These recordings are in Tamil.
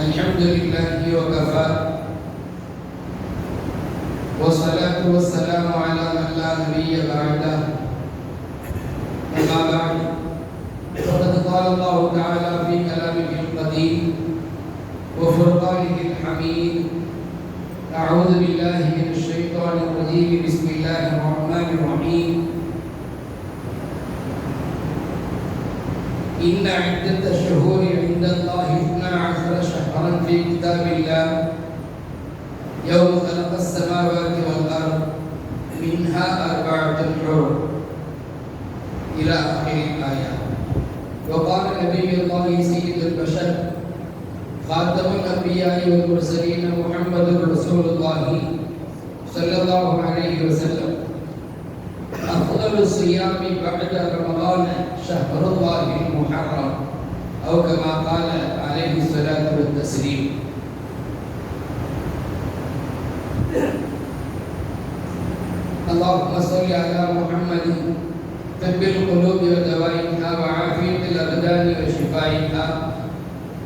الحمد لله وكفى والصلاة والسلام على من لا نبي بعده. أما بعد فقد قال الله تعالى في كلامه القديم وفرقانه الحميد: أعوذ بالله من الشيطان الرجيم، بسم الله الرحمن الرحيم. إن عدة الشهور عند الله 12 شهرا في كتاب الله يوم خلق السماوات والأرض منها 4 حرم إلى آخر الآية. وقال نبي الله سيد البشر خاتم الأنبياء والمرسلين محمد رسول الله صلى الله عليه وسلم: أفضل الصيام بعد رمضان شهر الله المحرم، أو كما قال عليه الصلاة والتسليم. اللهم صل على محمد طب القلوب ودوائها وعافية الأبدان وشفائها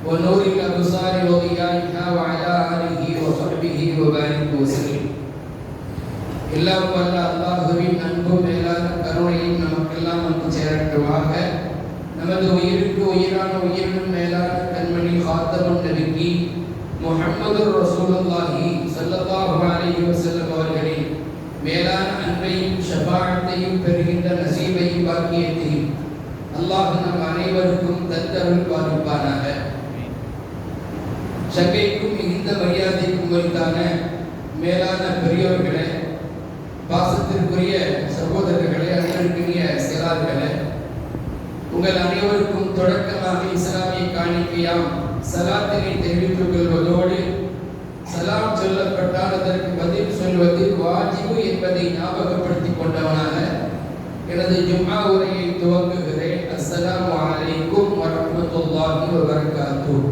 ونور الأبصار وضيائها وعلى آله وصحبه وبارك وسلم. எல்லாம் வல்ல அல்லாஹ்வின் அன்பும் மேலான கருணையும் நமக்கெல்லாம் வந்து சேரட்டுமாக. நமது உயிருக்கு உயிரான உயிரினும் மேலான கண்மணி காத்தமுன் நபிக்கு முஹம்மது ரசூலுல்லாஹி ஸல்லல்லாஹு அலைஹி வஸல்லம் அவர்களின் மேலான அன்பையும் ஷஃபாஅத்தையும் பெறுகின்ற நசீபையும் பாக்கியத்தையும் அல்லாஹ் நம் அனைவருக்கும் தந்தருள் பாலிப்பானாக. சங்கைக்கும் மிகுந்த மரியாதைக்கும் உரித்தான மேலான பெரியோர்களே, பாசத்திற்குரிய சகோதரர்களே, அனைவருக்குரிய சிறார்களே, உங்கள் அனைவருக்கும் தொடக்கமாக இஸ்லாமிய காணிக்கையாம் சலாத்தினை தெரிவித்துக் கொள்வதோடு, சலாம் சொல்லப்பட்டால் அதற்கு பதில் சொல்வது வாஜிபு என்பதை ஞாபகப்படுத்திக் கொண்டவனாக எனது ஜும்ஆ உரையை துவங்குகிறேன். அஸ்ஸலாமு அலைக்கும் வரஹ்மத்துல்லாஹி வபரகாத்துஹு.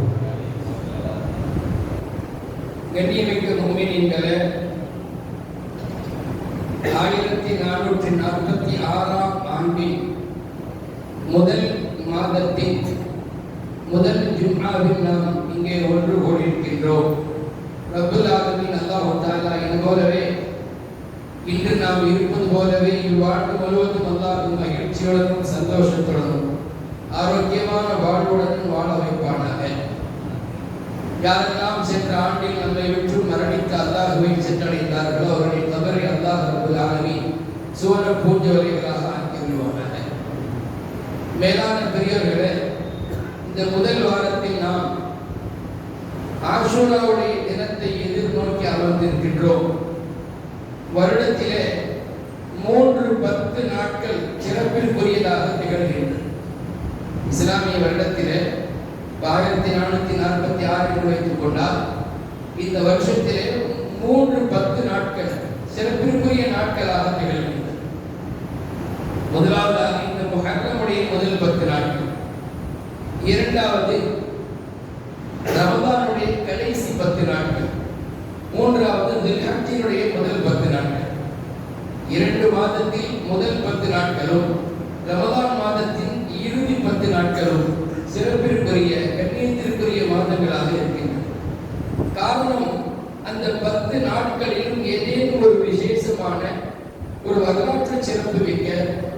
கண்ணியமிக்க முஃமினீன்களே, 1446 ஆண்டின் முதல் மாதத்தின் முதல் ஜும்ஆவில் நாம் இங்கே ஒன்று கூடியிருக்கின்றோம். ரப்புல் ஆலமீன் அல்லாஹ் தஆலா இதுபோலவே இன்று நாம் இருப்பது போலவே இவ்வாண்டு முழுவதும் அல்லாஹ் மகிழ்ச்சியுடனும் சந்தோஷத்துடனும் ஆரோக்கியமான வாழ்வுடனும் வாழ வைப்பானாக. யாரெல்லாம் சென்ற ஆண்டில் நம்மை விட்டு மரணித்து அல்லாஹ்வை சென்றடைந்தார்களோ அவர்களை தவறை அல்லாஹ் ரப்புல் ஆலமீன் சுவன பூஞ்சோலைகளாக ஆக்கிவிடுவானாக. மேலான பெரியவர்களே, இந்த முதல் வாரத்தில் நாம் ஆஷூராவுடைய தினத்தை எதிர்நோக்கி அமர்ந்திருக்கின்றோம். வருடத்திலே 3 நாட்கள் சிறப்பிற்குரியதாக திகழ்கின்றன. இஸ்லாமிய வருடத்திலே 1446 வைத்துக் கொண்டால் இந்த வருஷத்திலே 3 நாட்கள் சிறப்பிற்குரிய நாட்களாக திகழ்கின்றன. முதலாவதாக இந்த முஹர்ரமுடைய முதல் 10 நாட்கள், இரண்டாவது ரமதானுடைய கடைசி 10 நாட்கள், மூன்றாவது தில்ஹஜ்ஜினுடைய முதல் 10 நாட்கள். 2 மாதத்தில் முதல் 10 நாட்களும் ரமதான் மாதத்தின் இறுதி 10 நாட்களும் சிறப்பிற்குரிய கண்ணியத்திற்குரிய மாதங்களாக இருக்கின்றன. காரணம், அந்த 10 நாட்களிலும் ஏதேனும் ஒரு விசேஷமான ஒரு வரலாற்று சிறப்பு மிக்க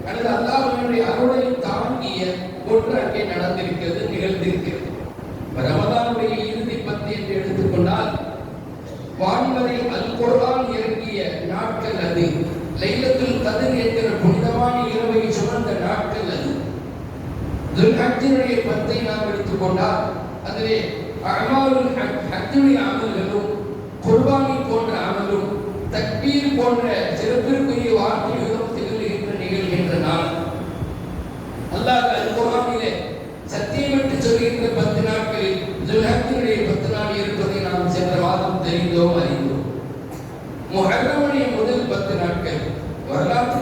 அல்லது அல்லாஹ்வினுடைய அருளை தாங்கிய ஒன்று அங்கே நடந்திருக்கிறது, நிகழ்ந்திருக்கிறது. ரமதானுடைய இறுதி 10 என்று எடுத்துக்கொண்டால் வான்வரை அல் குர்ஆன் இறங்கிய நாட்கள் அது. லைலத்துல் கத்ர் என்கிற புனிதமான இரவை சுமந்த நாட்கள் அது. துல்ஹஜ்ஜினுடைய 10 நாம் எடுத்துக்கொண்டால் அதிலே அமாலுல் ஹஜ்ஜுடைய அமல்களும் குர்பானி போன்ற அமலும் தக்பீர் போன்ற சிறப்பிற்குரிய வார்த்தைகளும் நிகழ்கின்ற நாள். அல்லாஹ் அல் குர்ஆனிலே சத்தியமிட்டு சொல்கின்ற 10 நாட்களில் துல்ஹஜ்ஜினுடைய 10 நாள் இருப்பதை நாம் சென்ற மாதம் தெரிந்தோம், அறிந்தோம். முஹர்ரமுடைய முதல் 10 நாட்கள் வரலாற்று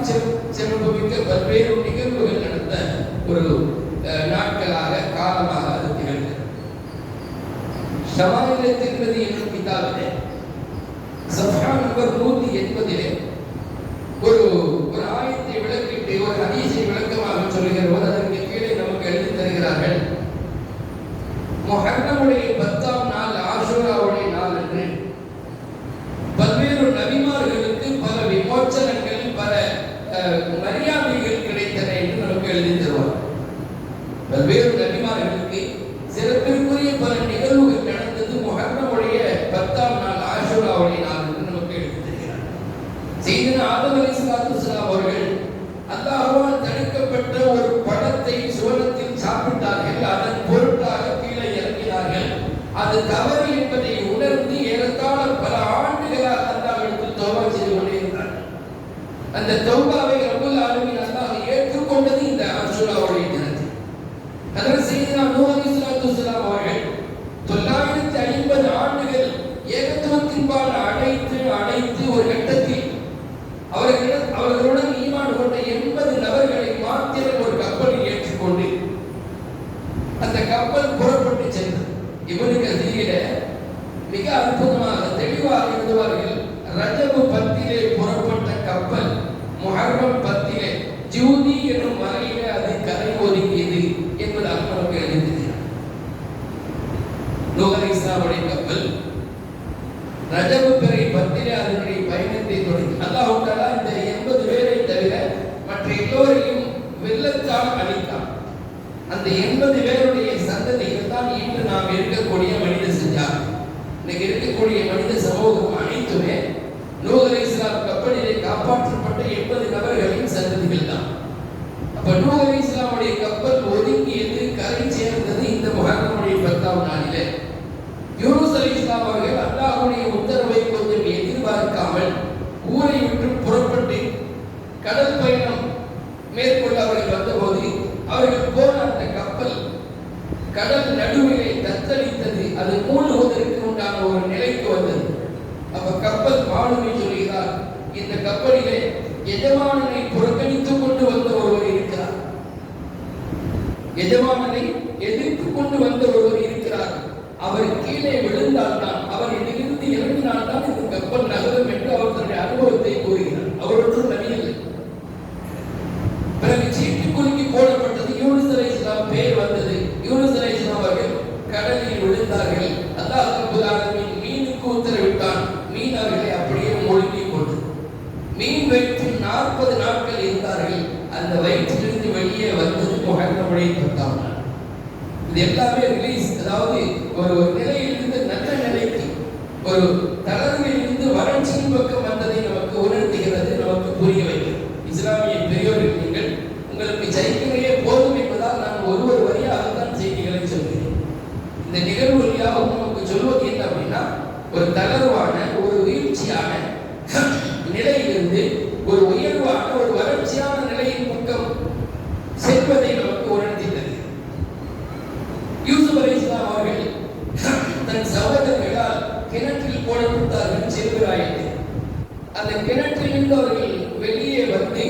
சிறப்புமிக்க பல்வேறு நிகழ்வுகள் நடந்த ஒரு நாட்களாக காலமாக அது திகழ்கிறது. ஷமாயிலே திருமதி என்னும் கிதாபிலே சஃபா நம்பர் 180 ஒரு ஆயத்தை விளக்கிட்டு ஒரு ஹதீஸை விளக்கமாக சொல்லுகிற போது அதற்கு கீழே நமக்கு எழுதி தருகிறார்கள். முஹர்ரமுடைய 10ஆம் நாள் அது தவறு என்பதை உணர்ந்து ஏறத்தாழ பல ஆண்டுகளாக அல்லாஹ்விடத்தில் தௌபா செய்து கொண்டே இருந்தார். அந்த தௌபாவை ரப்பல் ஆலமீன் அல்லாஹ் ஏற்றுக்கொண்டது இந்த ஆஷூராவுடைய தினத்தில். ஹஜ்ரத் சையதுனா நூஹ் அலைஹிஸ்ஸலாத்து வஸ்ஸலாம் அவர்கள் 950 ஆண்டுகள் ஏகத்துவத்தின்பால் அழைத்து ஒரு கட்டத்தில் அவர்களுடன் ஈமான் கொண்ட 80 நபர்களை மாத்திரம் ஒரு கப்பலில் ஏற்றுக்கொண்டு அந்த கப்பல் புறப்பட்டு சென்றது. இப்னு கஸீரில மிக அற்புதமாக தெளிவாக எழுதுவார்கள். ரஜபு 10 புறப்பட்ட கப்பல் முஹர்ரம் 10 ஜூதி என்னும் மலையிலே அது கரை ஒதுங்கியது என்பதாக நமக்கு எழுதியிருக்கிறார். நூஹ் அலைஹிஸ்ஸலாமுடைய கப்பல் ரஜபு பிறை 10 அதனுடைய பயணத்தை தொடங்கி அல்லாஹ் தஆலா இந்த 80 பேரை தவிர மற்ற எல்லோரையும் வெள்ளத்தால் அழித்தான். அந்த 80 பேருடைய சந்ததிகள் தான் இன்று நாம் இருக்கக்கூடிய மனித சஞ்சாரம். இன்னைக்கு இருக்கக்கூடிய மனித சமூகம் அனைத்துமே நூஹ் அலைஹிஸ்ஸலாம் கப்பலிலே காப்பாற்றப்பட்ட 80 நபர்களின் சந்ததிகள் தான். அப்ப நூஹ் அலைஹிஸ்ஸலாமுடைய கப்பல் ஒதுங்கியது, கரை சேர்ந்தது இந்த முஹர்ரமுடைய 10ஆம் நாளிலே. யூனுஸ் அலைஹிஸ்ஸலாம் அவர்கள் அல்லாஹ்வுடைய உத்தரவை கொஞ்சம் எதிர்பார்க்காமல் ஊரை விட்டு புறப்பட்டு கடல் பயணம் மேற்கொள்ள அவர்கள் வந்தபோது அவர்கள் போன அந்த கப்பல் கடல் நடுவிலே தத்தளித்தது. அது மூழ்குவதற்கு உண்டான ஒரு நிலைக்கு வந்தது. அப்ப கப்பல் மாலுமி சொல்கிறார், இந்த கப்பலிலே எஜமானனை புறக்கணித்துக் கொண்டு வந்த ஒருவர் இருக்கிறார், எஜமானனை எதிர்த்து கொண்டு வந்த ஒருவர் இருக்கிறார். அவர் கீழே விழுந்தால் தான், அவர் இதிலிருந்து இறங்கினால் தான் இந்த கப்பல் நகரும் என்று அவர் தன்னுடைய அனுபவத்தை கூறுகிறார். அவர் ஒன்றும் நபியில்லை. பிறகு சீட்டுக்குலுக்கி போடப்பட்டது. யூனுஸ் அலைஹிஸ்ஸலாம் பேர் வந்தது. யூனுஸ் அலைஹிஸ்ஸலாம் அவர்கள் கடலில் விழுந்தார்கள். அல்லாஹ் ரப்பல் ஆலமீன் மீனுக்கு உத்தரவிட்டான். மீன் அவர்களை அப்படியே மூழ்கிக் கொண்டது. மீன் வயிற்றில் 40 நாட்கள் இருந்தார்கள். அந்த வயிற்றிலிருந்து வெளியே வந்தது முஹர்ரமுடைய 10ஆம் நாள். இது எல்லாமே ரிலீஸ், அதாவது ஒரு நிலையிலிருந்து நல்ல நிலைக்கு, ஒரு தளர்விலிருந்து வறட்சியின் பக்கம் வந்ததை நமக்கு உணர்த்துகிறது, நமக்கு புரிய வைக்கிறது. இஸ்லாமிய பெரியோர்கள், நீங்கள் உங்களுக்கு செய்திகளே போதும் என்பதால் நான் ஒரு வரியாகத்தான் செய்திகளை சொல்கிறேன். இந்த நிகழ்வு வழியாக நமக்கு சொல்வது என்ன அப்படின்னா, ஒரு தளர்வான ஒரு வீழ்ச்சியான நிலையிலிருந்து ஒரு உயர்வான ஒரு வறட்சியான நிலையின் பக்கம் செல்வதை நமக்கு உணர்த்தி தருகிறது. யூசுப் அலைஹிஸ்ஸலாம் அவர்கள் தன் சகோதரர்களால் கிணற்றில் போடப்பட்டார்கள் செல்வராயிட்டு. அந்த கிணற்றிலிருந்து அவர்கள் வெளியே வந்து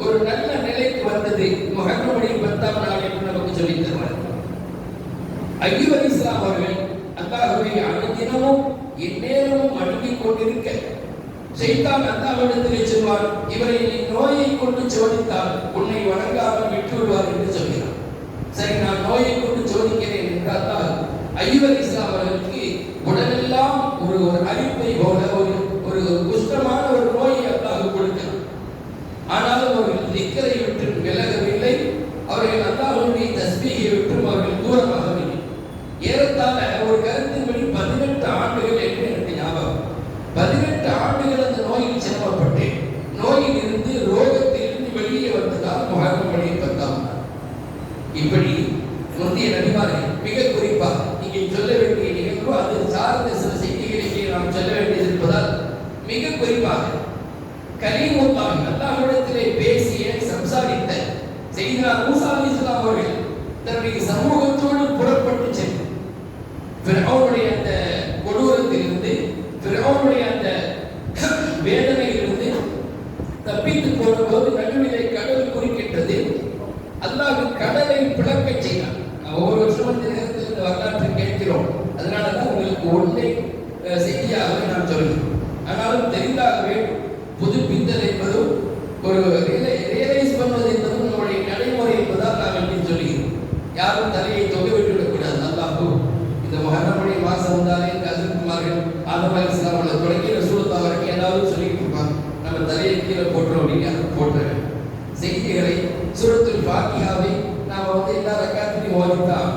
ஒரு நல்ல நிலைக்கு வந்தது முஹர்ரமுடைய 10ஆம் நாள் என்று நமக்கு சொல்லித் தருவார். அய்யூப் அலைஹிஸ்ஸலாம் அவர்கள் அல்லாஹ்வை அனுதினமும் எந்நேரமும் வணங்கிக் கொண்டிருக்க ஷைத்தான் அல்லாஹ்விடத்திலே சொல்வார், இவரை நீ நோயை கொண்டு சோதித்தால் உன்னை வணங்காமல் விட்டு விடுவார் என்று சொல்கிறார். சரி, நான் நோயை கொண்டு சோதிக்கிறேன் என்றால் அய்யூப் அலைஹிஸ்ஸலாம் அவர்களுக்கு உடனெல்லாம் ஒரு அரிப்பை போல ஒரு குஷ்டமான ஒரு நோயை அல்லாஹ் கொடுக்கிறார். ஆனாலும் அவர்கள் திக்ரை விட்டு விலகவில்லை. அவர்கள் அல்லாஹ்வுடைய தஸ்பீஹை விட்டு அவர்கள் தூரமாகவில்லை. ஏறத்தாழ ஒரு கருத்தின்படி 18 ஆண்டுகள் என்று எனக்கு ஞாபகம். 18 ஆண்டுகள் அந்த நோயில் சிரமப்பட்டு நோயில் இருந்து ரோகத்திலிருந்து வெளியே வந்ததால் முஹர்ரமுடைய 10ஆம் நாள். இப்படி முந்தைய நபிமார்கள், மிக குறிப்பாக இங்கே சொல்ல வேண்டிய நிகழ்வு அது சார்ந்த சில செய்திகளை நாம் சொல்ல வேண்டியது இருப்பதால் மிக குறிப்பாக கலீமுல்லாஹ் அல்லாஹ்விடத்திலே பேசிய சம்சாரித்த சையதுனா மூஸா அலைஹிஸ்ஸலாம் அவர்கள் தன்னுடைய சமூகத்தோடு புறப்பட்டு சென்று ஃபிரௌனுடைய அந்த கொடூரத்திலிருந்து, ஃபிரௌனுடைய அந்த வேதனையிலிருந்து தப்பித்து போனபோது நடுவிலே கடல் குறுக்கிட்டது. அல்லாஹ் கடலை பிளக்கச் செய்தான். ஒவ்வொரு வருஷமும் இந்த நேரத்தில் இந்த வரலாற்றை கேட்கிறோம். அதனாலதான் உங்களுக்கு ஒன்றை செய்தியாகவே நான் சொல்கிறேன். ஆனாலும் தெரிந்தாக வேண்டும். புதுப்பித்தல் என்பதும் ஒரு ரியலைஸ் பண்ணுவது என்பதும் நம்முடைய நடைமுறை என்பதால் நாம் என்று சொல்கிறோம். யாரும் தலையை தொகவிட்டு விடக்கூடாது. அல்லாஹ் இந்த முஹர்ரமுடைய மாசம் வந்தாலே இந்த ஹஜ்ரத்மார்கள் ஆதம் அலைஹிஸ்ஸலாம் அவர்கள் தொடங்கி ரசூலுல்லாஹ் வரைக்கும் ஏதாவது சொல்லிட்டு இருப்பாங்க. நம்ம தலையை கீழே போட்டுறோம் அப்படின்னு போட்டுற செய்திகளை சூரத்துல் ஃபாத்திஹாவை நாம எல்லா ரக்காத்திலையும் ஓதித்தான்.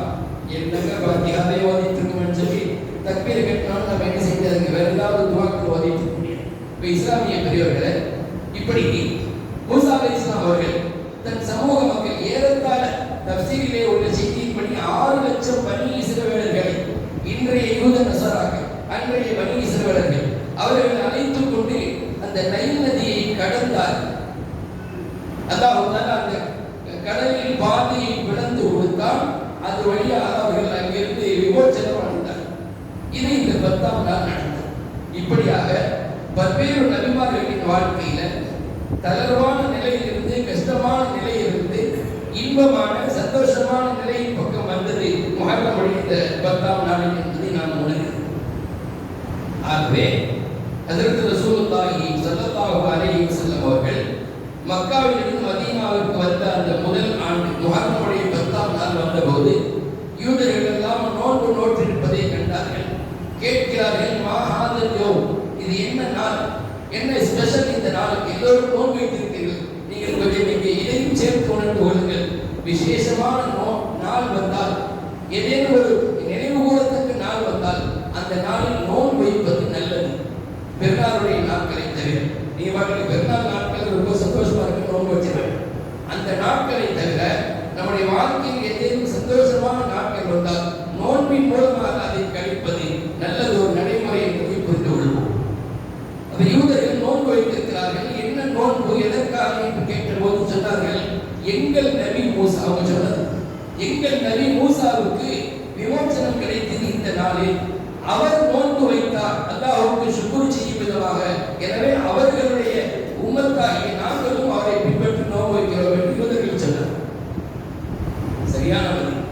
என்னங்க ஃபாத்திஹாவை ஓதிட்டு இருக்கோம்னு சொல்லி தக்பீர் கட்டினாலும் நம்ம என்ன செஞ்சு அதுக்கு வேற ஏதாவது துவாக்கள் ஓதிட்டு இருக்க முடியாது. இப்போ இஸ்லாமிய பெரியவர்களை இப்படி மூஸா அலைஹிஸ்ஸலாம் அவர்கள் தன் சமூக மக்கள் ஏறத்தாழ தஃசீரிலே உள்ள செய்தியின்படி 6 லட்சம் பனி இஸ்ரவேலர்களை இன்றைய இப்படியாக பல்வேறு நபிமார்களின் வாழ்க்கையில தளர்வான நிலையிலிருந்து கஷ்டமான நிலையிலிருந்து இன்பமான சந்தோஷமான நிலையின் பக்கம் வந்தது முஹர்ரமுடைய இந்த 10ஆம் நாளில் என்பதை நாம் உணர்கிறோம். ஆகவே ஹஜ்ரத் ரசூலுல்லாஹி ஸல்லல்லாஹு அலைஹி வஸல்லம் அவர்கள் மக்காவிலிருந்து மதீனாவுக்கு வந்த அந்த முதல் ஆண்டு முஹர்ரமுடைய 10ஆம் நாள் வந்தபோது யூதர்கள் எல்லாம் நோன்பு நோற்றிருப்பதை கண்டார்கள். கேட்கிறார்கள், மா ஹாதல் யௌம், இது என்ன நாள், என்ன ஸ்பெஷல் இந்த நாளுக்கு? எல்லோரும் நோன்பு வைத்திருக்கிறீர்கள், நீங்கள் கொஞ்சம் இங்கே இதையும் சேர்த்து உணர்ந்து கொள்ளுங்கள். விசேஷமான நாள் வந்தால், ஏதேனும் ஒரு நினைவு கூறத்தக்க நாள் வந்தால் அந்த நாளில் நோன்பு வைப்பது நல்லது. பெருநாளுடைய நாட்களை தவிர, நீ வாழ்க்கை பெருநாள் நாட்கள் ரொம்ப சந்தோஷமா இருக்கு, நோன்பு வச்சிருக்க. அந்த நாட்களை தவிர நம்முடைய வாழ்க்கையில் ஏதேனும் சந்தோஷமான நாட்கள் வந்தால் நோன்பின் மூலமாக அதை கழிப்பது நல்லது ஒரு நடைமுறை என்பதை புரிந்து கொள்வோம். அந்த யூதர்கள் நோன்பு வைத்திருக்கிறார்கள். என்ன நோன்பு, எதற்காக என்று கேட்டபோது சொன்னார்கள், எங்கள் நபி மூசா, அவங்க சொன்னார், எங்கள் நபி மூசாவுக்கு விமோசனம் கிடைத்தது இந்த நாளில். அவர் நோன்பு வைத்தார், அல்லாஹ்வுக்கு ஷுக்ர் செய்யும் விதமாக. எனவே அவர்களுடைய உம்மத்தாகிய நாங்களும் அவரை பின்பற்றி நோன்பு வைக்கிறோம் என்று யூதர்கள் சொன்னார். சரியான பதில்.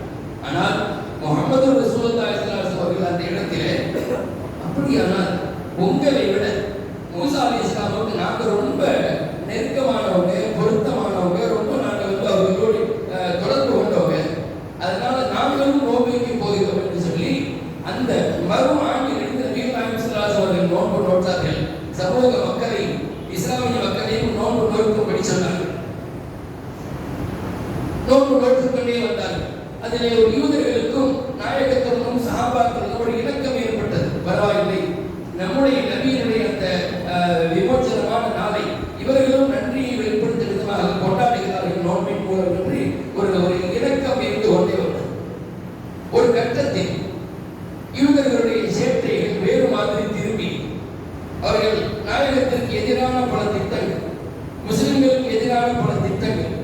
ஆனால் முஹம்மது ரசூலுல்லாஹி ஸல்லல்லாஹு அலைஹி வஸல்லம் அவர்கள் அந்த இடத்திலே, அப்படியானால் உங்களை விட மூசா அலைஹிஸ்ஸலாமுக்கு நாங்கள் ரொம்ப நெருக்கமானவங்க, பொருத்தமானவங்க, ரொம்ப நாங்கள் அவர்களோடு தொடர்பு கொண்டவங்க, அதனால நாங்களும் நோன்பு வைக்க போகிறோம் என்று சொல்லி அந்த மறு ஆண்டிலிருந்து நபிகள் நாயகம் ஸல்லல்லாஹு அலைஹி வஸல்லம் அவர்கள் நோன்பு நோட்டார்கள். சமூக மக்களை, இஸ்லாமிய மக்களையும் நோன்பு நோக்கும்படி சொன்னார்கள். நோன்பு நோட்டுக் கொண்டே வந்தார்கள். அதிலே ஒரு யூதர்களுக்கும் நாயகத்திற்கும் சஹாபாக்களுக்கும் ஒரு இணக்கம் ஏற்பட்டது. பரவாயில்லை, நம்முடைய நபியினுடைய அந்த விமோசனமான நாளை இவர்களும் நன்றியை வெளிப்படுத்தும் விதமாக கொண்டாடுகிறார்கள் நோன்பின் மூலம் என்று ஒரு இணக்கம் இருந்து கொண்டே வந்தது. ஒரு கட்டத்தில் யூதர்களுடைய சேட்டைகள் வேறு மாதிரி திரும்பி அவர்கள் நாயகத்திற்கு எதிரான பல திட்டங்கள், முஸ்லிம்களுக்கு எதிரான பல திட்டங்கள்,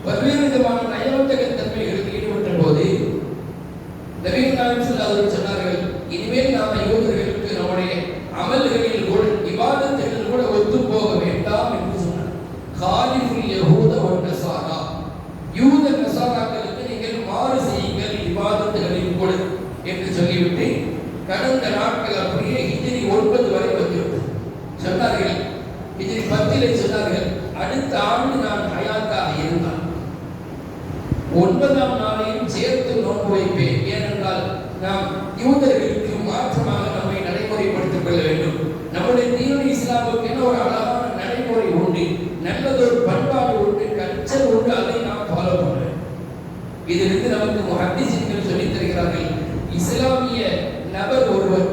பல்வேறு விதமான நயவஞ்சக தன்மைகளில் ஈடுபட்ட போது நபிகள் நாயகம் ஸல்லல்லாஹு அலைஹி வஸல்லம் சொன்னார்கள், இனிமேல் நாம யூதர்களுக்கு நம்முடைய அமல்களில் கூட இபாதத்துகளில் கூட ஒத்து போக வேண்டாம் என்று சொன்னார். காலிஃபுல் யஹூத வ நஸாரா, யூத நஸாராக்களுக்கு நீங்கள் மாறு செய்யுங்கள் இபாதத்துகளில் கூட என்று சொல்லிவிட்டு கடந்த நாட்கள் அப்படியே ஹிஜ்ரி 9 வரை வந்துவிட்டது. சொன்னார்கள், ஹிஜ்ரி 10 சொன்னார்கள், அடுத்த ஆண்டு நான் ஹயாத்தாக இருந்தால் 9ஆம் நாளையும் சேர்த்து நோன்பு வைப்பேன். ஏனென்றால் நாம் யூதர்களுக்கு மாற்றமாக நம்மை நடைமுறைப்படுத்திக் கொள்ள வேண்டும். நம்முடைய தீன இஸ்லாமுக்கு என்ன ஒரு அழகான நடைமுறை உண்டு, நல்லதொரு பண்பாடு உண்டு, கல்ச்சர் உண்டு, அதை நாம் ஃபாலோ பண்ண வேண்டும். இதிலிருந்து நமக்கு முஹத்திஸீன்கள் சொல்லித் தருகிறார்கள், இஸ்லாமிய நபர் ஒருவர்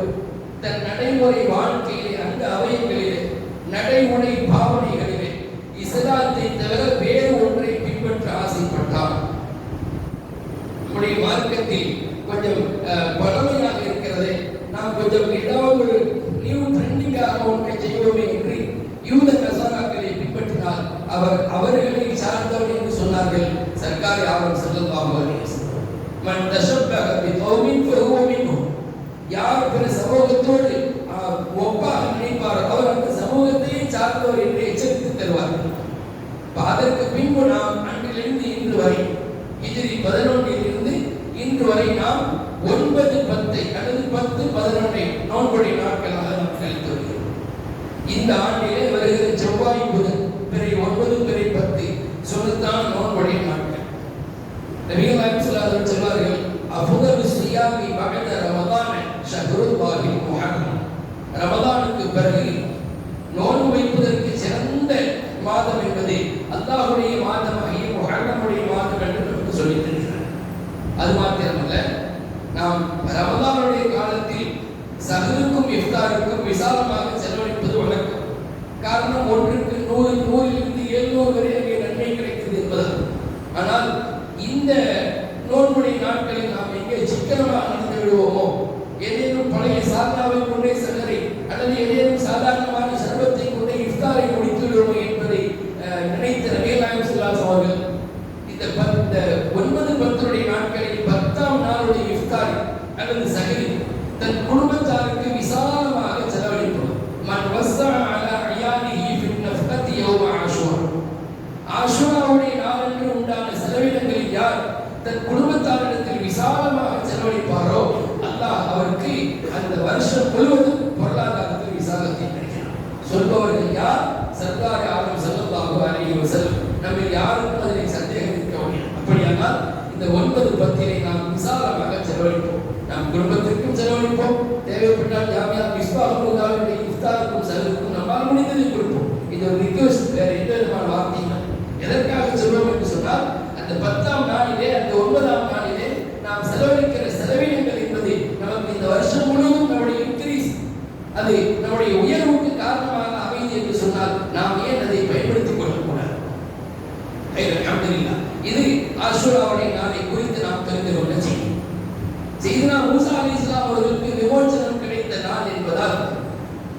தன் நடைமுறை வாழ்க்கையிலே, அந்த அவயங்களிலே, நடைமுறை பாவனைகளிலே இஸ்லாத்தை தவிர வேறு ஒன்றை பின்பற்ற ஆசைப்பட்டார், நம்முடைய மார்க்கத்தில் கொஞ்சம் பழமையாக இருக்கிறது, நாம் கொஞ்சம் ஏதாவது ஒரு நியூ ட்ரெண்டிங்காக ஒன்றை செய்வோமே என்று யூத நஸாராக்களை பின்பற்றினால் அவர்களை சார்ந்தவர் என்று சொன்னார்கள் சர்க்காரி ஆலம் ஸல்லல்லாஹு அலைஹி வஸல்லம். மன் தஷப்பஹ பிகௌமின் ஃபஹுவ மின்ஹும், யார் பிற சமூகத்தோடு ஒப்பாக நினைப்பார் அவர் அந்த சமூகத்தையே சார்ந்தவர் என்று எச்சரித்து தருவார்கள். அதற்கு பின்பு நாம் அன்றிலிருந்து இன்று வரை ஹிஜ்ரி 11 இன்று வரை நாம் 9, 10 அல்லது 10, 11 நோன்புடைய நாட்களாக நாம் கழித்து வருகிறோம். இந்த ஆண்டிலே வருகிற செவ்வாய், புதன், பிறை 9, பிறை 10 சுன்னத்தான நோன்புடைய நாட்கள். நபிகள் நாயகம் ஸல்லல்லாஹு அலைஹி வஸல்லம் சொல்வார்கள், அஃதலு ஸியாமி பஅத ரமதான் ஷஹ்ருல்லாஹில் முஹர்ரம். ரமதானுக்கு பிறகு நோன்பு வைப்பதற்கு சிறந்த மாதம் என்பது அல்லாஹ்வுடைய மாதமாகிய முஹர்ரமுடைய மாதம் என்று நமக்கு சொல்லித் தருகிறார். அது மாத்திரமல்ல, நாம் ரமதானுடைய காலத்தில் சஹருக்கும் இஃப்தாருக்கும் விசாலமாக செலவழிப்பது வழக்கம். காரணம், ஒன்றுக்கு 100 700 வரை அங்கே நன்மை கிடைக்கிறது என்பதால். ஆனால் இந்த நோன்புடைய நாட்களில் நாம் எங்கே சிக்கனமாக நடந்து விடுவோமோ, ஏதேனும் பழைய சாதாவை கொண்டே சகரை அல்லது ஏதேனும் சாதாரணமான சர்வத்தை கொண்டே இஃப்தாரை முடித்து விடுவோமோ என்பதை நினைத்த நபிகள் நாயகம் ஸல்லல்லாஹு அலைஹி வஸல்லம் அவர்கள் இந்த 9, 10 நாட்களில் 10ஆம் நாளுடைய இஃப்தார் அல்லது சஹரி தன் குடும்பத்தாருக்கு விசாலமாக செலவழிப்பது. அவருக்கு அந்த வருஷம் முழுவதும் பொருளாதாரத்தில் விசாலத்தை கிடைக்கிறார். சொல்பவர்கள் யார்? சர்தார் ஆலம் ஸல்லல்லாஹு அலைஹி வஸல்லம். நம்ம யாருக்கும் அதில் சந்தேகம் இருக்கவில்லை. அப்படியானால் இந்த 9 பத்தினை நாம் விசாலமாக செலவழிப்போம். நம் குடும்பத்திற்கும் செலவழிப்போம். தேவைப்பட்டால் ஜாமியா மிஸ்பாஹுல்லாஹுடைய இஃப்தாருக்கும் சலுக்கும் நம்மால் முடிந்ததை கொடுப்போம். இது ஒரு ரிக்வெஸ்ட், வேற எந்த விதமான வார்த்தையும். எதற்காக சொல்வோம் என்று சொன்னால், அந்த 10ஆம் நாளிலே, அந்த 9ஆம் நாளிலே நாம் செலவழிக்கிற செலவினங்கள் என்பது நமக்கு இந்த வருஷம் முழுவதும் நம்முடைய இன்க்ரீஸ், அது நம்முடைய உயர்வுக்கு காரணமாக அமைதி என்று சொன்னால் நாம் ஏன் அதை பயன்படுத்திக் கொள்ளக்கூடாது? அல்ஹம்துலில்லாஹ். இது ஆஷூராவுடைய நாளை குறித்து நாம் தெரிந்து கொள்ள செய்யும். சையதுனா மூசா அலைஹிஸ்ஸலாம் அவர்களுக்கு விமோசனம் கிடைத்த நாள் என்பதால்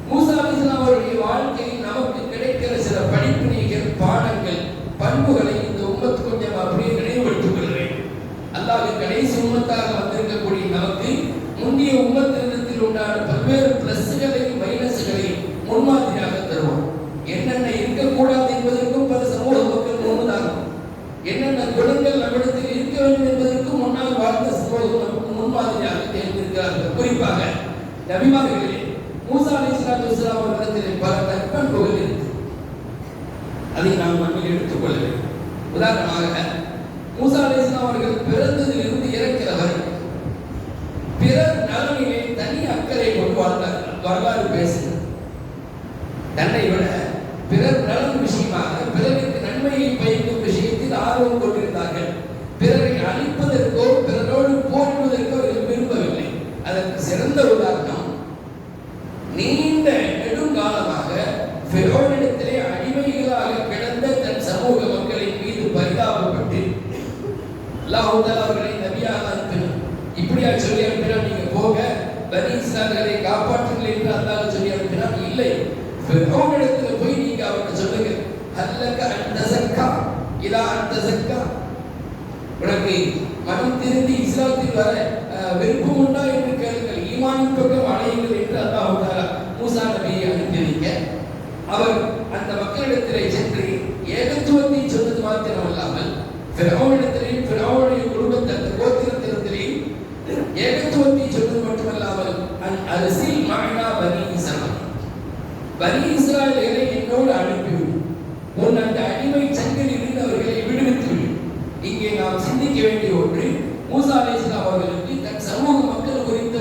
மூசா அலைஹிஸ்ஸலாம் அவருடைய வாழ்க்கையில் நமக்கு கிடைக்கிற சில படிப்பினைகள், பாடங்கள், பண்புகளை இந்த உம்மத்து கொஞ்சம் அப்படியே நினைவுபடுத்திக் கொள்ள வேண்டும். அல்லாஹ் கடைசி உம்மத்தாக வந்திருக்கக்கூடிய நமக்கு முந்தைய உம்மத்தினத்தில் உண்டான பல்வேறு பிளஸ்களையும் மைனஸ்களையும் முன்மாதிரியாக தருவார். என்னென்ன இருக்கக்கூடாது என்பதற்கும் பல சமூக மக்கள் முன்னுதாகும். என்னென்ன குணங்கள் நம்மிடத்தில் இருக்க வேண்டும் என்பதற்கும் முன்னால் வாழ்ந்த சமூகம் முன்மாதிரியாக தேர்ந்தெடுக்கிறார்கள். குறிப்பாக நபிமார்களிலே மூசா அலைஹிஸ்ஸலாத்து வஸ்ஸலாம் அவர்களிடத்திலே பல நற்பண்புகள் இருக்கு. அதை நாம் மண்ணில் எடுத்துக் கொள்ள வேண்டும். உதாரணமாக மூசா அலைஹிஸ்ஸலாம் அவர்கள் பிறந்ததிலிருந்து இறக்கிற வரை பிறர் நலனிலே தனி அக்கறை கொண்டு வாழ்ந்தார்கள். வரலாறு பேசுகிறது. தன்னை விட பிறர் நலன் விஷயமாக, பிறருக்கு நன்மையை பயக்கும் விஷயத்தில் ஆர்வம் கொண்டிருந்தார்கள். பிறரை அழிப்பதற்கோ பிறரோடு போரிடுவதற்கோ அவர்கள் விரும்பவில்லை. அதற்கு சிறந்த உதாரணம், நீண்ட நெடுங்காலமாக ஃபிரௌனிடத்திலே அடிமைகளாக கிடந்த தன் சமூக மக்களின் மீது பரிதாபப்பட்டு அல்லாஹ் தஆலா அவர்களை நபியாக அனுப்பினார். இப்படியா சொல்லி அனுப்பினார், நீங்க போக பனி இஸ்ராயேலை காப்பாற்றுங்கள் என்று அல்லாஹ் சொல்லி அனுப்பினார்? இல்லை. ஃபிரௌனிடத்திலே போய் நீங்க அவருக்கு சொல்லுங்க, அல்லக அன்த ஸக்கா இதா அன்த ஸக்கா, உனக்கு மனம் திருந்தி இஸ்லாத்தில் வர விருப்பம் உண்டா என்று கேளுங்கள், ஈமானின் பக்கம் அழையுங்கள் என்று அல்லாஹ் தஆலா மூசா நபியை அனுப்பி வைக்க, அவர் அந்த மக்களிடத்திலே சென்று ஏகத்துவத்தை சொன்னது மாத்திரமல்லாமல் ஃபிரௌனிடத்திலேயும் ஃபிரௌனுடைய குடும்பத்தை அந்த கோத்திரத்தினத்திலேயும் ஏகத்துவத்தை சொன்னது மட்டுமல்லாமல் அர்சில் மஅனா பனி இஸ்ராயீல், பனி இஸ்ராயேலை என்னோடு அனுப்பிவிடு, உன் அந்த அடிமை சங்கிலில் இருந்து அவர்களை விடுவித்துவிடு. இங்கே நாம் சிந்திக்க வேண்டிய ஒன்று, மூசா அலைஹிஸ்ஸலாம் அவர்களுக்கு தன் சமூக மக்கள் குறித்த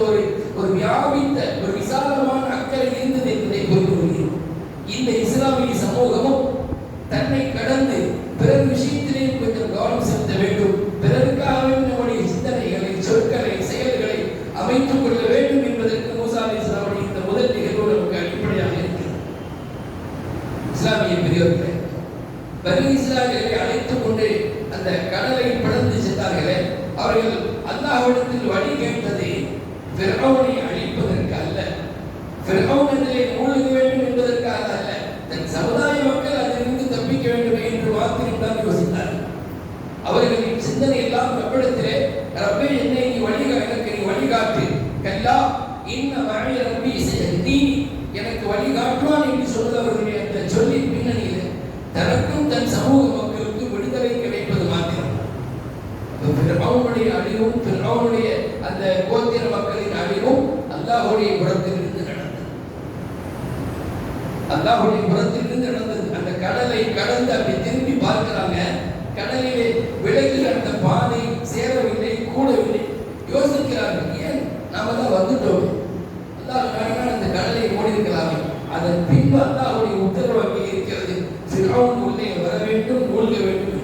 ஒரு வியாபித்த ஒரு விசாலமான அக்கறை இருந்தது என்பதை புரிந்து கொள்கிறோம். இந்த இஸ்லாமிய சமூகமும் தன்னை கடந்து பிறர் விஷயத்திலேயும் கொஞ்சம் கவனம் செலுத்த வேண்டும். பிறருக்காக நம்முடைய சிந்தனைகளை, சொற்களை, செயல்களை அமைத்துக் கொள்ள வேண்டும் என்பதற்கு மூசா அலைஹிஸ்ஸலாமுடைய இந்த முதல் நிகழ்வு நமக்கு அடிப்படையாக இருக்கிறது. இஸ்லாமிய பெரியவர்களே, பனி இஸ்ராயேலை அழைத்துக் கொண்டு அந்த கடலை பிளந்து சென்றார்களே, அவர்கள் அல்லாஹ்விடத்தில் வழி கேட்டது ஃபிரௌனை அழிப்பதற்கு அல்ல, ஃபிரௌனிலே மூழ்க வேண்டும் என்பதற்காக அல்ல, தன் சமுதாய மக்கள் அதிலிருந்து தப்பிக்க வேண்டும் என்று மாத்திரம்தான் யோசித்தார்கள். அவர்களின் சிந்தனை எல்லாம் ரப்பிடத்திலே, ரப்பே என்னை எனக்கு நீ வழிகாட்டு, கல்லா இன்ன மஅய ரப்பி சயஹ்தீனி, எனக்கு வழிகாட்டுவான் என்று சொன்னவர்களுடைய அந்த சொல்லின் பின்னணியில் தனக்கும் தன் சமூக மக்களுக்கு விடுதலை கிடைப்பது மாத்திரம். ஃபிரௌனுடைய அழிவும் ஃபிரௌனுடைய அந்த கோத்திர மக்களின் அழிவும் அல்லாஹ்வுடைய புறத்திலிருந்து நடந்தது. அல்லாஹ்வுடைய புறத்திலிருந்து நடந்தது. அந்த கடலை கடந்து அப்படி திரும்பி பார்க்கிறாங்க, கடலிலே விலகில் அந்த பாதை சேரவில்லை, கூடவில்லை. யோசிக்கிறார்கள், ஏன் நாம தான் வந்துட்டோம், அல்லாஹ் நாடினால் அந்த கடலை மூடி இருக்கலாமே. அதன் பின்பு அல்லாஹ்வுடைய உத்தரவு அங்கே இருக்கிறது, ஃபிரௌன் உள்ளே வர வேண்டும், மூழ்க வேண்டும்.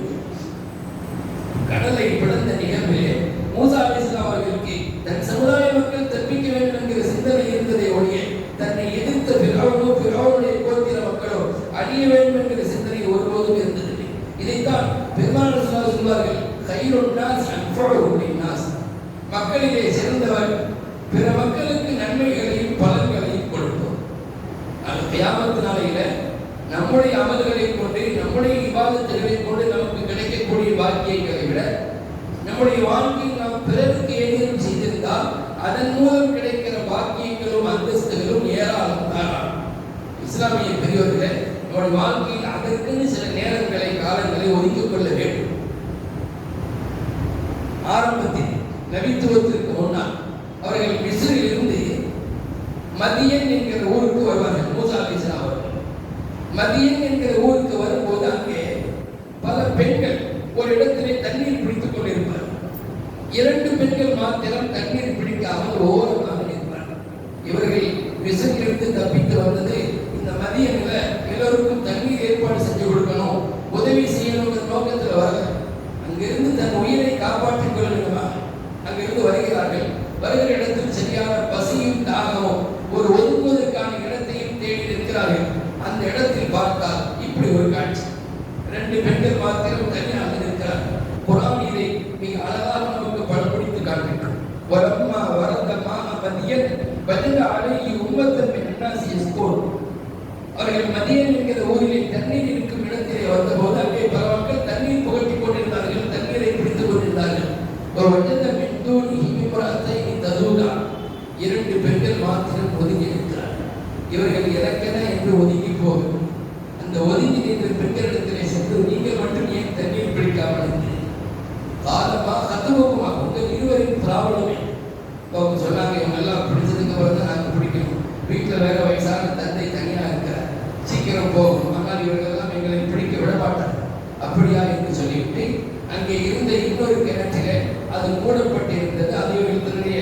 கடலை பிளந்த நிகழ்விலே மூசா அலைஹிஸ்ஸலாம் அவர்களுக்கு தன் சமுதாய மக்கள் தப்பிக்க வேண்டும் என்கிற சிந்தனை இருந்ததை ஒழிய தன்னை எதிர்த்த ஃபிரௌனுடைய கோத்திர மக்களோ அழிய வேண்டும் என்கிற சிந்தனை ஒருபோதும் இருந்ததில்லை. இதைத்தான் பெருமாள் சொல்வார்கள், கைருன் நாஸ் அன்ஃபஉஹும் லின்னாஸ், மக்களிலே சிறந்தவர் பிற மக்களுக்கு நன்மைகளையும் பலன்களையும் கொடுப்போம். அது கியாமத் நாளையில நம்முடைய அமல்களை கொண்டு, நம்முடைய இபாதத்துகளை கொண்டு நமக்கு கிடைக்கக்கூடிய பாக்கியங்களை விட நம்முடைய வாழ்க்கையில் நாம் பிறருக்கு ஏதேனும் செய்திருந்தால் அதன் மூலம் கிடைக்கிற பாக்கியங்களும் அந்தஸ்துகளும் ஏராளம் தான். இஸ்லாமிய பெரியவர்களே, நம்முடைய வாழ்க்கையில் அதற்குன்னு சில நேரங்களை, காலங்களை ஒதுக்கிக் கொள்ள வேண்டும். ஆரம்பத்தில் நபித்துவத்திற்கு முன்னால் அவர்கள் மிஸ்ரில் மதியன் என்கிற ஊருக்கு வருவார்கள். மூசா அலைஹிஸ்ஸலாம் அவர்கள் மதியன் என்கிற ஊருக்கு வரும்போது அங்கே பல பெண்கள் ஒரு இடத்திலே தண்ணீர் பிடித்துக் கொண்டிருப்பார்கள். 2 பெண்கள் மாத்திரம் தண்ணீர் பிடிக்காமல் ஓரமாக நிற்பார்கள். இவர்கள் விசையிலிருந்து தப்பித்து வந்தது இந்த மதியன்ல எல்லோருக்கும் தண்ணீர் ஏற்பாடு செஞ்சு கொடுக்கணும், உதவி செய்யணுங்கிற நோக்கத்தில் வரல. அங்கிருந்து தன் உயிரை காப்பாற்றிக் கொள்ளணுமா அங்கிருந்து வருகிறார்கள். வருகிற இடத்தில் சரியான பசியும் தாகமும் ஒரு ஒதுங்குவதற்கான இடத்தையும் தேடி நிற்கிறார்கள். அந்த இடத்தில் பார்த்தால் இப்படி ஒரு காட்சி. 2 பெண்கள் மாத்திரம் தனியாக நிற்கிறார்கள். குர்ஆன் இதை மிக அழகாக நமக்கு பலப்படுத்தி காட்டுகிறது. வரம்மா வரதம்மா மதியன் வஜத அலைஹி உம்மத்தன் மின் அன்னாஸி யஸ்கூன். அவர்கள் மதியன் என்கிற ஊரிலே தண்ணீர் இருக்கும் இடத்திலே வந்தபோது அங்கே பல மக்கள் தண்ணீர் புகட்டிக் கொண்டிருந்தார்கள், தண்ணீரை பிடித்துக் கொண்டிருந்தார்கள். வஜத மின் தூனிஹி இம்ரஅத்தைனி ததூதான். 2 பெண்கள் மாத்திரம் ஒதுங்கி நிற்கிறார்கள். இவர்கள் எனக்கென என்று ஒதுங்கி போகும். அந்த ஒதுங்கி நின்ற பெண்களிடத்திலே சென்று நீங்கள் மட்டும் ஏன் தண்ணீர் பிடிக்காமல் காலமா கத்துவமா உங்கள் இருவரின் பிராபலமே. அவங்க சொன்னாங்க, இவங்க எல்லாம் பிடிச்சதுக்கு அப்புறம் தான் நாங்கள் பிடிக்கணும். வீட்டில் வேற வயசான தந்தை தனியாக இருக்கிறார், சீக்கிரம் போகும், ஆனால் இவர்கள் எல்லாம் எங்களை பிடிக்க விட மாட்டார். அப்படியா என்று சொல்லிவிட்டு அங்கே இருந்த இன்னொரு கிணற்றிலே அது மூடப்பட்டு இருந்தது. அது இவர்கள் தன்னுடைய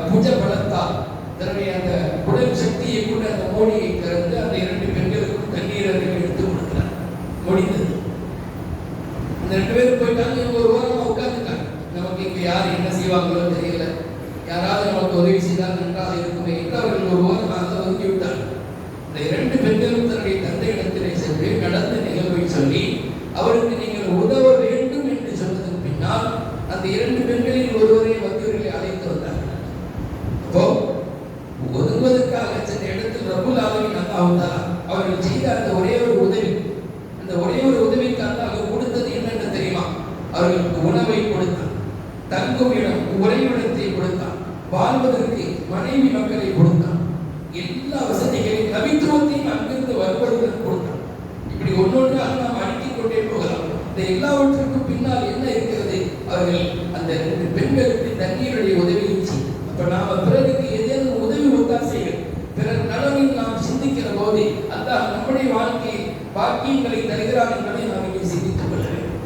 புஜ பலத்தால் தன்னுடைய அந்த உடல் சக்தியை கூட அந்த மூடியை திறந்து அந்த 2 பெண்களுக்கும் தண்ணீர் அருகில் எடுத்து கொடுக்கிறார். முடிந்தது. அந்த 2 பேரும் போயிட்டாங்க. இவங்க ஒரு ஓரமாக உட்கார்ந்துட்டாங்க. நமக்கு இங்க யார் என்ன செய்வாங்களோ தெரியல, யாராவது நமக்கு உதவி செய்தால் நன்றாக இருக்குமே என்று அவர்கள் ஒரு ஓரமாக ஒதுக்கி விட்டார்கள். இந்த 2 பெண்களும் தன்னுடைய தந்தையிடத்திலே சென்று நடந்த நிகழ்வை சொல்லி அவருக்கு நீங்கள் உதவ வேண்டும் என்று சொன்னதற்கு பின்னால் அந்த 2 பெண்களில் ஒருவரை வந்தவர்களை அழைத்து வந்தார்கள். அப்போ ஒதுங்குவதற்காக சென்ற இடத்தில் ரப்புல் ஆலமீன் அல்லாஹ் தஆலா அவர்கள் செய்த அந்த ஒரே ஒரு உதவி, அந்த ஒரே ஒரு உதவிக்காக அவர் கொடுத்தது என்னென்ன தெரியுமா? அவர்களுக்கு உணவை கொடுத்தான், தங்கும் இடம் உறைவிடத்தை கொடுத்தான், வாழ்வதற்கு மனைவி மக்களை கொடுத்தான், எல்லா வசதிகளையும் கவித்துவத்தையும் அங்கிருந்து வருவதற்கு கொடுத்தான். இப்படி ஒன்றொன்றாக நாம் அடுக்கிக் கொண்டே போகலாம். இந்த எல்லாவற்றுக்கும் பின்னால் என்ன இருக்கிறது? அவர்கள் அந்த 2 பெண்களுக்கு தண்ணீருடைய உதவியை செய்யும். அப்ப நாம பிறருக்கு ஏதேனும் உதவி ஒத்தாசைகள் பிறர் நலனில் நாம் சிந்திக்கிற போது அல்லாஹ் நம்முடைய வாழ்க்கையில் பாக்கியங்களை தருகிறார் என்பதை நாம் இங்கே சிந்தித்துக் கொள்ள வேண்டும்.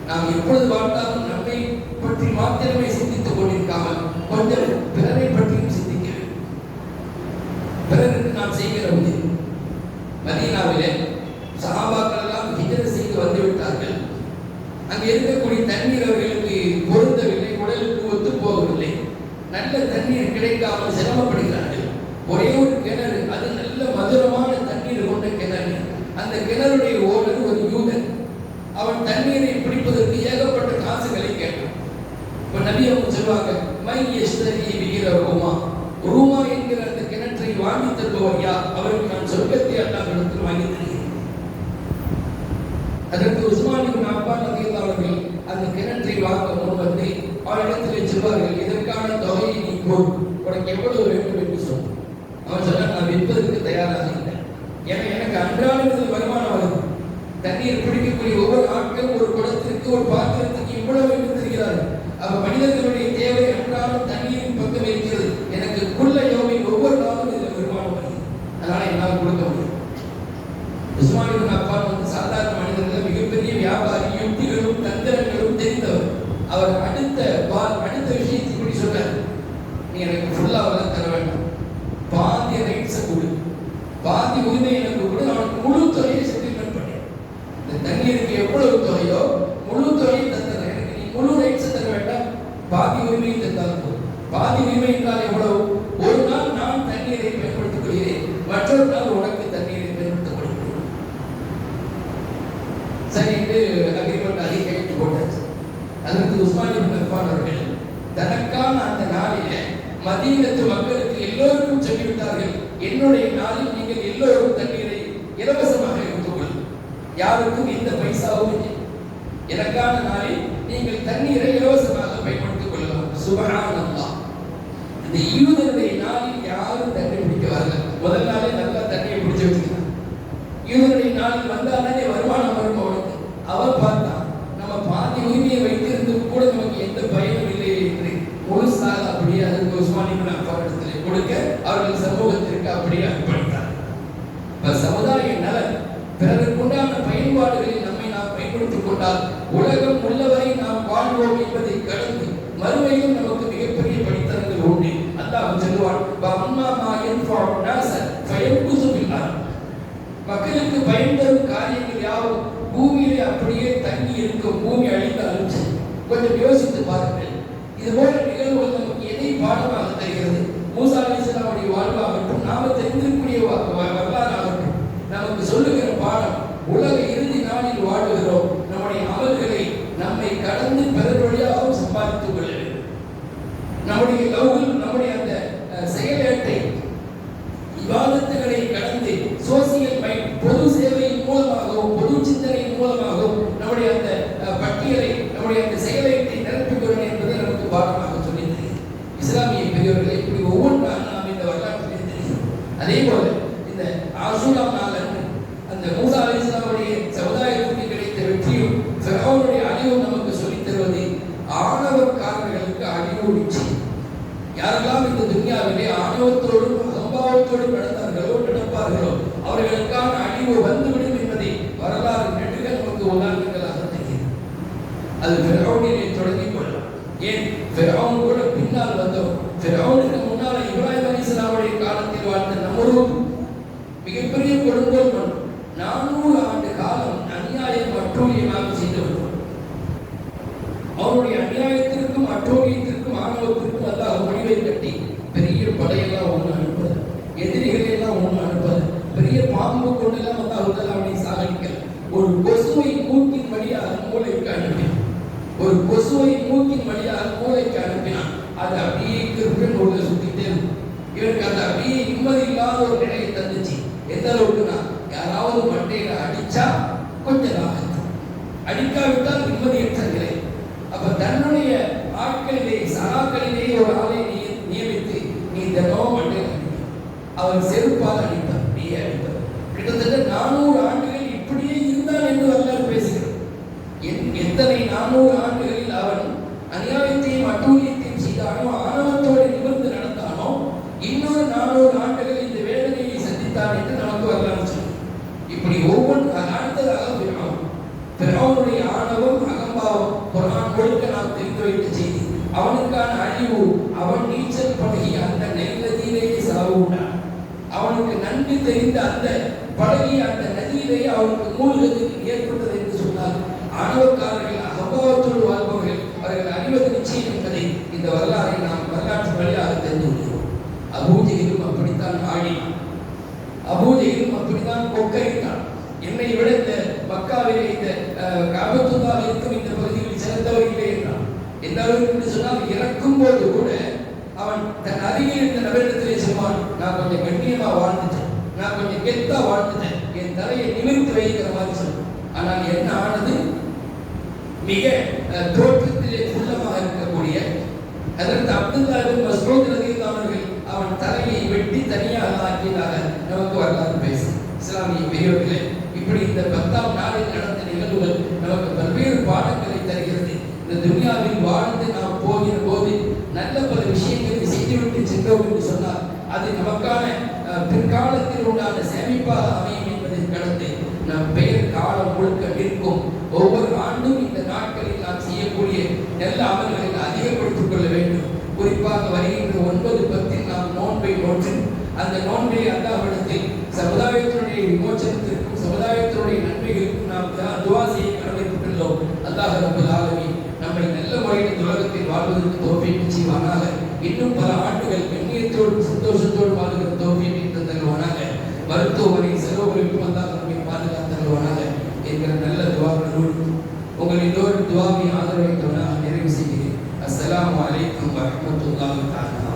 நாம் எப்பொழுது பார்த்தாலும் நம்மை பற்றி மாத்திரமே சிந்தித்துக் கொண்டிருக்காமல் கொஞ்சம் பிறரை பற்றியும் சிந்திக்க வேண்டும். பிறருக்கு நாம் செய்கிற உதவி. மதீனாவிலே சஹாபாக்கள் எல்லாம் ஹிஜ்ரத் செய்து வந்து விட்டார்கள். அங்கே இருக்கக்கூடிய தண்ணீர் அவர்களுக்கு பொருந்தவில்லை, உடலுக்கு ஒத்து போகவில்லை. நல்ல தண்ணீர் கிடைக்காமல் சிரமப்படுகிறார்கள். ஒரே ஒரு கிணறு, அது நல்ல மதுரமான தண்ணீர் கொண்ட கிணறு. அந்த கிணறுடைய ஓனர் ஒரு யூதன். அவன் தண்ணீரை பிடிப்பதற்கு ஏகப்பட்ட காசுகளை கேட்டான். இப்ப நபி அவங்க சொல்வாங்க, மை யஸ்தரி பிகிர ரூமா, ரூமா என்கிற அந்த கிணற்றை வாங்கி தருபவர் யார்? அவருக்கு நான் சொர்க்கத்தை அல்லாஹ் இடத்தில் வாங்கி தருகிறேன். அதற்கு உஸ்மான் இப்னு அஃபான் ரலியல்லாஹு அவர்கள் அந்த கிணற்றை வாங்க முன் வந்து அவரிடத்தில் சொல்வார்கள், இதற்கான தொகையை நீ கொடு, உனக்கு எவ்வளவு வேண்டும் என்று சொல். அவன் சொன்ன, நான் விற்பதற்கு தயாராக இல்லை, ஏன்னா எனக்கு அன்றாடம் வருமானம் வருது. தண்ணீர் பிடிக்கக்கூடிய ஒவ்வொரு ஆட்களும் ஒரு குடத்திற்கு ஒரு பாத்திரத்துக்கு இவ்வளவு என்று தெரிகிறார்கள். அப்ப மனிதர்களுடைய தேவை அன்றாடம் தண்ணீரின் பக்கம் இருக்கிறது. எனக்கு குள்ள யோமின் ஒவ்வொரு நாளும் இதில் வருமானம் வருது, அதனால என்னால் கொடுக்க முடியும். உஸ்மான் இப்னு அஃபான் வந்து சாதாரண மனிதர்கள், மிகப்பெரிய வியாபாரி, யுக்திகளும் தந்திரங்களும் தெரிந்தவர். அவர் அடுத்த விஷயத்தை இப்படி சொன்னார், நீ எனக்கு ஃபுல்லாக தர வேண்டாம், பாதி ரைட்ஸை கொடு, பாதி உரிமை எனக்கு கொடு, அவனுக்கு முழு தொகையை செட்டில்மெண்ட் பண்ணி, இந்த தண்ணீருக்கு எவ்வளவு தொகையோ முழு தொகையை தந்துடுறேன், எனக்கு நீ முழு ரைட்ஸை தர வேண்டாம், பாதி உரிமையை தந்தால் போதும். பாதி உரிமை என்றால் எவ்வளவு? ஒரு நாள் நான் தண்ணீரை பயன்படுத்திக் கொள்கிறேன், மற்றொரு நாள் உனக்கு தண்ணீரை பயன்படுத்திக் கொள்கிறேன். சரி என்று அக்ரிமெண்ட் அதை கையெழுத்து போட்டாச்சு. அதற்கு உஸ்மான் இப்னு அஃபான் அவர்கள் தனக்கான அந்த நாளிலே மதீனத்து மக்களுக்கு எல்லோருக்கும் சொல்லிவிட்டார்கள், என்னுடைய நாளில் நீங்கள் எல்லோரும் தண்ணீரை இலவசமாக எடுத்துக்கொள்ளுங்கள், யாருக்கும் எந்த பைசாவும் இல்லை. எனக்கான நாளில் நீங்கள் தண்ணீரை இலவசமாக பயன்படுத்திக் கொள்ளலாம். சுப்ஹானல்லாஹ். இந்த யூதனுடைய நாளில் யாரும் தண்ணீர் பிடிக்க வரல. முதல் நாளே நல்லா தண்ணியை பிடிச்சு வச்சுக்கிறான். யூதனுடைய நாளில் வந்தாலே வருமானம் வரும் அவனுக்கு. அவன் பார்த்தான், நம்ம பாதி உரிமையை வைத்திருந்தும் கூட நமக்கு எந்த பயனும் இல்லை என்று முழுசாக அப்படியே அதற்கு உஸ்மான் இப்னு அஃபான் இடத்திலே கொடுக்க அவர்கள் சமூகத்திற்கு சமுதாய நலன், பிறருக்குண்டான பயன்பாடுகளில் நம்மை நாம் பயன்படுத்திக் கொண்டால் உலகம் உள்ளவரை நாம் வாழ்வோம் என்பதை கடந்து மறுமையில் நமக்கு மிகப்பெரிய படித்தரங்கள் உண்டு. அல்லாஹ் சொல்லுவான், மக்களுக்கு பயன் தரும் காரியங்கள் யாவும் பூமியிலே அப்படியே தங்கி இருக்கும். பூமி அழிந்தாலும் கொஞ்சம் யோசித்து பாருங்கள். இது போல நிகழ்வுகள் நமக்கு எதை பாடமாக தருகிறது? மூசா அலைஹிஸ்ஸலாமுடைய வாழ்வாகட்டும், நாம தெரிந்திருக்கக்கூடிய வரலாறாகட்டும் நமக்கு சொல்லுகிற பாடம், உலக இறுதி நாளில் வாழுகிறோம். நம்முடைய அமல்களை நம்மை கடந்து பிறர் வழியாகவும் சம்பாதித்துக் கொள்ள வேண்டும். நம்முடைய நம்முடைய அந்த செயலேட்டை விவாதத்துகளை கடந்து சோசியல் மைண்ட், பொது சேவையின் மூலமாகவும் பொது சிந்தனையின் மூலமாகவும் நம்முடைய அந்த பட்டியலை, நம்முடைய அந்த செயலேட்டை நிரப்பிக்கொள்ள என்பதை நமக்கு பாடமாக சொல்லியிருக்கிறது. இஸ்லாமிய பெரியவர்களை இப்படி ஒவ்வொன்றாக நாம் இந்த வரலாற்றில் தெரிகிறோம். அதே போல இந்த ஆஷூரா நாள் அன்று அந்த மூசா அலைஹிஸ்ஸலாமுடைய சமுதாயத்துக்கு கிடைத்த வெற்றியும் ஃபிரௌனுடைய அழிவும் நமக்கு சொல்லித் தருவது, ஆணவக்காரர்களுக்கு அழிவு நிச்சயம். யாரெல்லாம் இந்த துன்யாவிலே ஆணவத்தோடும் அகம்பாவத்தோடும் நடப்பார்களோ அவர்களுக்கான அழிவு வந்துவிடும் என்பதை வரலாறு நெடுக நமக்கு உதாரணங்களாக தெரிகிறது. அது ஃபிரௌனிலே தொடங்கிக் கொள்ளலாம். ஏன், ஃபிரௌன் கூட பின்னால் வந்தோம். ஃபிரௌனுக்கு முன்னால் இப்ராஹிம் அலைஹிஸ்ஸலாமுடைய காலத்தில் வாழ்ந்த நம்ரூத் மிகப்பெரிய கொடுங்கோல் மன்னன். 400 ஆண்டு காலம் அநியாயம் அட்டூழியமாக செய்தவர். அவருடைய அநியாயத்திற்கும் அட்டூழியத்திற்கும் ஆணவத்திற்கும் அல்லாஹ் முடிவை கட்டி பெரிய படையெல்லாம் ஒன்று அனுப்பது, எதிரிகளை எல்லாம் ஒன்று அனுப்பது, பெரிய பாம்பு கொண்டெல்லாம் அவனை சாகடிக்கல. ஒரு கொசுவை மூக்கின் வழியாக மூளைக்கு அனுப்பினான். ஒரு கொசுவை மூக்கின் வழியாக மூளைக்கு அனுப்பினான். அது அப்படியே கிருப்பின் உள்ள சுத்திட்டே இருக்கும். இவருக்கு அந்த அப்படியே நிம்மதி இல்லாத ஒரு நிலையை தந்துச்சு. எந்த அளவுக்குன்னா, யாராவது மண்டையில அடிச்சா கொஞ்சம் நாகம், அடிக்காவிட்டால் நிம்மதியற்ற நிலை. அப்ப தன்னுடைய ஆட்களிலே சராக்களிலே ஒரு ஆளை நியமித்து, நீ தினமும் மண்டையில் அடிப்பார், அவர் செருப்பால் அடிப்பார், நீ அடிப்பார். கிட்டத்தட்ட 400 ஆண்டுகள் இப்படியே இருந்தான் என்று வரலாறு பேசுகிறோம். எத்தனை 400 ஆண்டுகளில் அவன் அநியாயத்தையும் அட்டூழியத்தையும் செய்தானோ, ஆணவத்தோடு நிமிர்ந்து நடந்தானோ, இன்னொரு 400 ஆண்டுகள் இந்த வேதனையை சந்தித்தான் என்று நமக்கு வரலாறு சொல்லும். இப்படி ஒவ்வொன்று அடுத்ததாக ஃபிரௌனுடைய ஆணவம், அகம்பாவம் குர்ஆன் முழுக்க நாம் தெரிந்து வைத்த செய்தி. அவனுக்கான அழிவு, அவன் நீச்சல் பழகிய அந்த நதியிலேயே சாவுண்டான். அவனுக்கு நன்கு தெரிந்த அந்த பழகிய அந்த நதியிலேயே அவனுக்கு மூழ்குவது ஏற்பட்டது என்று சொன்னால், ஆணவக்காரர்கள், அகம்பாவத்தோடு வாழ்பவர்கள் அவர்கள் அழிவது நிச்சயம் என்பதை இந்த வரலாறை நாம் வரலாற்று வழியாக தெரிந்து கொள்கிறோம். அபூஜஹிலும் அப்படித்தான் ஆடினான், அபூஜஹிலும் அப்படித்தான் கொக்கரித்தான். என்னை விட இந்த மக்காவிலே இந்த காபத்துல்லாஹ் இருக்கும் இந்த பகுதியில் சிறந்தவர் இல்லை என்றான். எந்த அளவுக்கு என்று சொன்னால், இறக்கும் போது கூட அவன் தன் அருகில் இருந்த நபரிடத்திலே சொல்வான், நான் கொஞ்சம் கண்ணியமா வாழ்ந்துட்டேன், நான் கொஞ்சம் கெத்தா வாழ்ந்துட்டேன், என் தலையை நிமிர்த்து வைக்கிற மாதிரி சொல்லுவேன். ஆனால் என்ன ஆனது, மிக தோற்றத்திலே குள்ளமாக இருக்கக்கூடிய அதற்கு அப்துல்லாஹ் இப்னு மஸ்ஊத் ரலியல்லாஹு அன்ஹு அவன் தலையை வெட்டி தனியாக ஆக்கியதாக நமக்கு வரலாறு பேசும். இஸ்லாமிய பெரியவர்களே, இப்படி இந்த 10ஆம் நாளில் நடந்த நிகழ்வுகள் நமக்கு பல்வேறு பாடங்களை தருகிறது. இந்த துன்யாவில் வாழ்ந்து நாம் போகிற போது நல்ல பல விஷயங்களை செய்துவிட்டு சென்றோம் என்று சொன்னால் அது நமக்கான பிற்காலத்தில் உண்டான சேமிப்பாக அமையும் என்பதை கடந்து நம் பெயர் காலம் முழுக்க நிற்கும். ஒவ்வொரு ஆண்டும் இந்த நாட்களில் நாம் செய்யக்கூடிய நல்ல அமல்களை அதிகப்படுத்திக் கொள்ள வேண்டும். குறிப்பாக வருகின்ற 9-10 நாம் நோன்பை நோற்று அந்த நோன்பை அல்லாஹ்விடத்தில் சமுதாயத்தினுடைய விமோசனத்திற்கும் சமுதாயத்தினுடைய நன்மைகளுக்கும் நாம் துஆ செய்ய கடமைப்பட்டுள்ளோம். அல்லாஹ் ரப்பல் ஆலமீன் நம்மை நல்ல முறையில் இந்த உலகத்தில் வாழ்வதற்கு தௌஃபீக் செய்வானாக. இன்னும் பல ஆண்டுகள் கண்ணியத்தோடு சந்தோஷத்தோடு வாழ்கிற தௌஃபீக்கை தந்தருவானாக. மருத்துவமனை செலவுகளுக்கும் அல்லாஹ் நம்மை பாதுகாத்தருவானாக என்கிற நல்ல துஆக்களோடு உங்கள் எல்லோரும் துஆவை ஆதரவைத்தவனாக நிறைவு செய்கிறேன். அஸ்ஸலாமு அலைக்கும் வரஹ்மத்துல்லாஹி தஆலா.